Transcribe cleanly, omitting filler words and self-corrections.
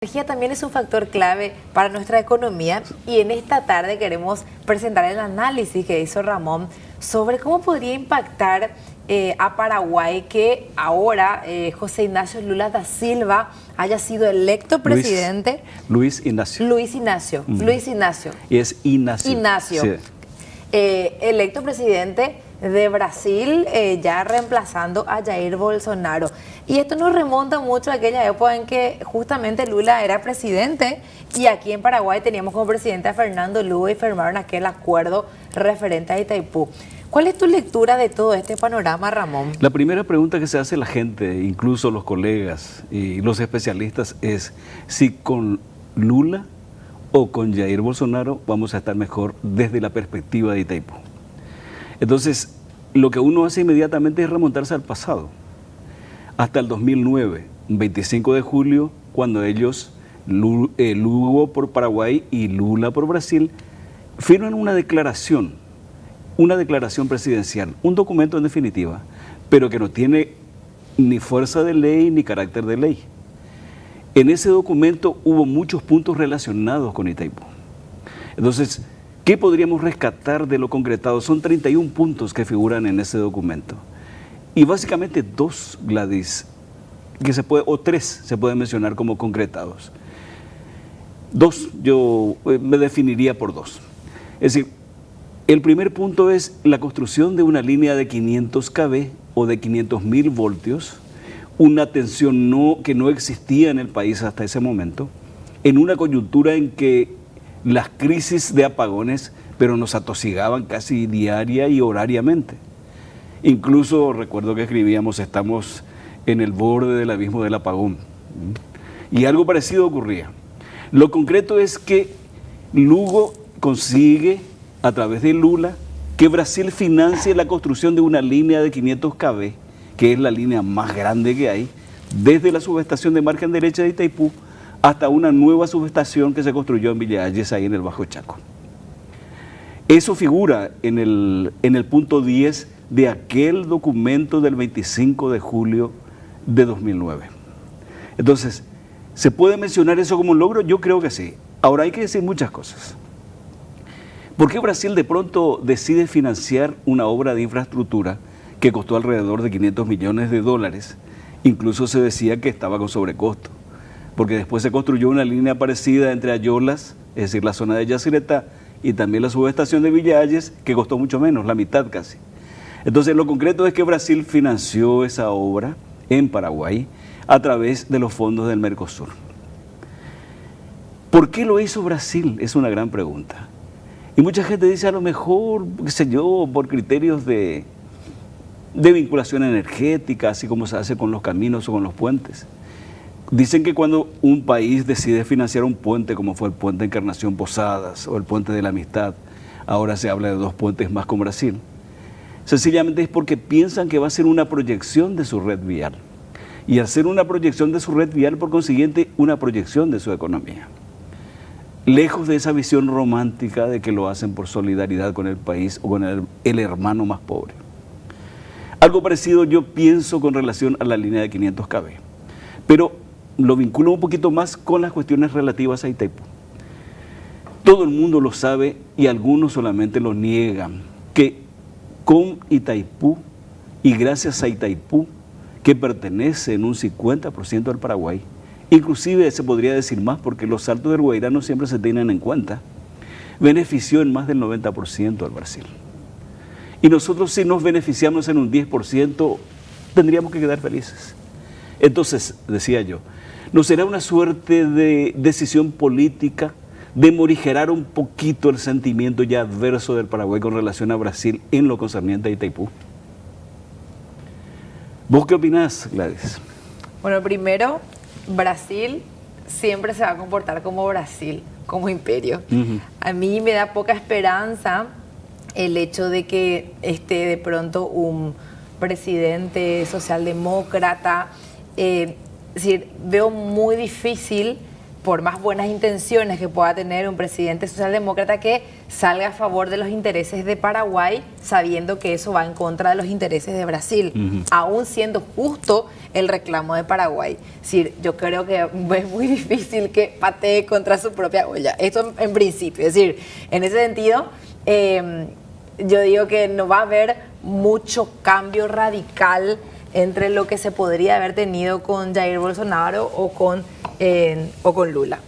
La energía también es un factor clave para nuestra economía y en esta tarde queremos presentar el análisis que hizo Ramón sobre cómo podría impactar a Paraguay que ahora José Ignacio Lula da Silva haya sido electo presidente. Luis Ignacio. Luis Ignacio. Luis Ignacio. Y es Ignacio. Ignacio. Sí. Electo presidente de Brasil, ya reemplazando a Jair Bolsonaro. Y esto nos remonta mucho a aquella época en que justamente Lula era presidente y aquí en Paraguay teníamos como presidente a Fernando Lugo y firmaron aquel acuerdo referente a Itaipú. ¿Cuál es tu lectura de todo este panorama, Ramón? La primera pregunta que se hace la gente, incluso los colegas y los especialistas, es si con Lula o con Jair Bolsonaro vamos a estar mejor desde la perspectiva de Itaipú. Entonces, lo que uno hace inmediatamente es remontarse al pasado, hasta el 2009, 25 de julio, cuando ellos, Lugo por Paraguay y Lula por Brasil, firman una declaración presidencial, un documento en definitiva, pero que no tiene ni fuerza de ley ni carácter de ley. En ese documento hubo muchos puntos relacionados con Itaipú. Entonces, ¿qué podríamos rescatar de lo concretado? Son 31 puntos que figuran en ese documento. Y básicamente dos, Gladys, o tres se pueden mencionar como concretados. Dos, yo me definiría por dos. Es decir, el primer punto es la construcción de una línea de 500 kV o de 500.000 voltios, una tensión que no existía en el país hasta ese momento, en una coyuntura en que las crisis de apagones, pero nos atosigaban casi diaria y horariamente. Incluso recuerdo que escribíamos, estamos en el borde del abismo del apagón. Y algo parecido ocurría. Lo concreto es que Lugo consigue, a través de Lula, que Brasil financie la construcción de una línea de 500 kV, que es la línea más grande que hay, desde la subestación de margen derecha de Itaipú hasta una nueva subestación que se construyó en Villa Ayes, ahí en el Bajo Chaco. Eso figura en el punto 10 de aquel documento del 25 de julio de 2009. Entonces, ¿se puede mencionar eso como un logro? Yo creo que sí. Ahora hay que decir muchas cosas. ¿Por qué Brasil de pronto decide financiar una obra de infraestructura que costó alrededor de $500 millones? Incluso se decía que estaba con sobrecosto, porque después se construyó una línea parecida entre Ayolas, es decir, la zona de Yacyretá, y también la subestación de Villa Ayes, que costó mucho menos, la mitad casi. Entonces, lo concreto es que Brasil financió esa obra en Paraguay a través de los fondos del Mercosur. ¿Por qué lo hizo Brasil? Es una gran pregunta. Y mucha gente dice, a lo mejor, qué sé yo, por criterios de vinculación energética, así como se hace con los caminos o con los puentes. Dicen que cuando un país decide financiar un puente, como fue el puente Encarnación Posadas o el puente de la Amistad, ahora se habla de 2 puentes más con Brasil, sencillamente es porque piensan que va a ser una proyección de su red vial. Y hacer una proyección de su red vial, por consiguiente, una proyección de su economía. Lejos de esa visión romántica de que lo hacen por solidaridad con el país o con el hermano más pobre. Algo parecido yo pienso con relación a la línea de 500 kV, pero lo vinculo un poquito más con las cuestiones relativas a Itaipú. Todo el mundo lo sabe y algunos solamente lo niegan, que con Itaipú y gracias a Itaipú, que pertenece en un 50% al Paraguay, inclusive se podría decir más porque los saltos del Guairá no siempre se tienen en cuenta, benefició en más del 90% al Brasil. Y nosotros, si nos beneficiamos en un 10%, tendríamos que quedar felices. Entonces, decía yo, ¿no será una suerte de decisión política de morigerar un poquito el sentimiento ya adverso del Paraguay con relación a Brasil en lo concerniente a Itaipú? ¿Vos qué opinás, Gladys? Bueno, primero, Brasil siempre se va a comportar como Brasil, como imperio. A mí me da poca esperanza el hecho de que esté de pronto un presidente socialdemócrata. Es decir, veo muy difícil por más buenas intenciones que pueda tener un presidente socialdemócrata, que salga a favor de los intereses de Paraguay, sabiendo que eso va en contra de los intereses de Brasil, aún siendo justo el reclamo de Paraguay. Es decir, yo creo que es muy difícil que patee contra su propia olla. Esto en principio. Es decir, en ese sentido, yo digo que no va a haber mucho cambio radical entre lo que se podría haber tenido con Jair Bolsonaro o con Lula.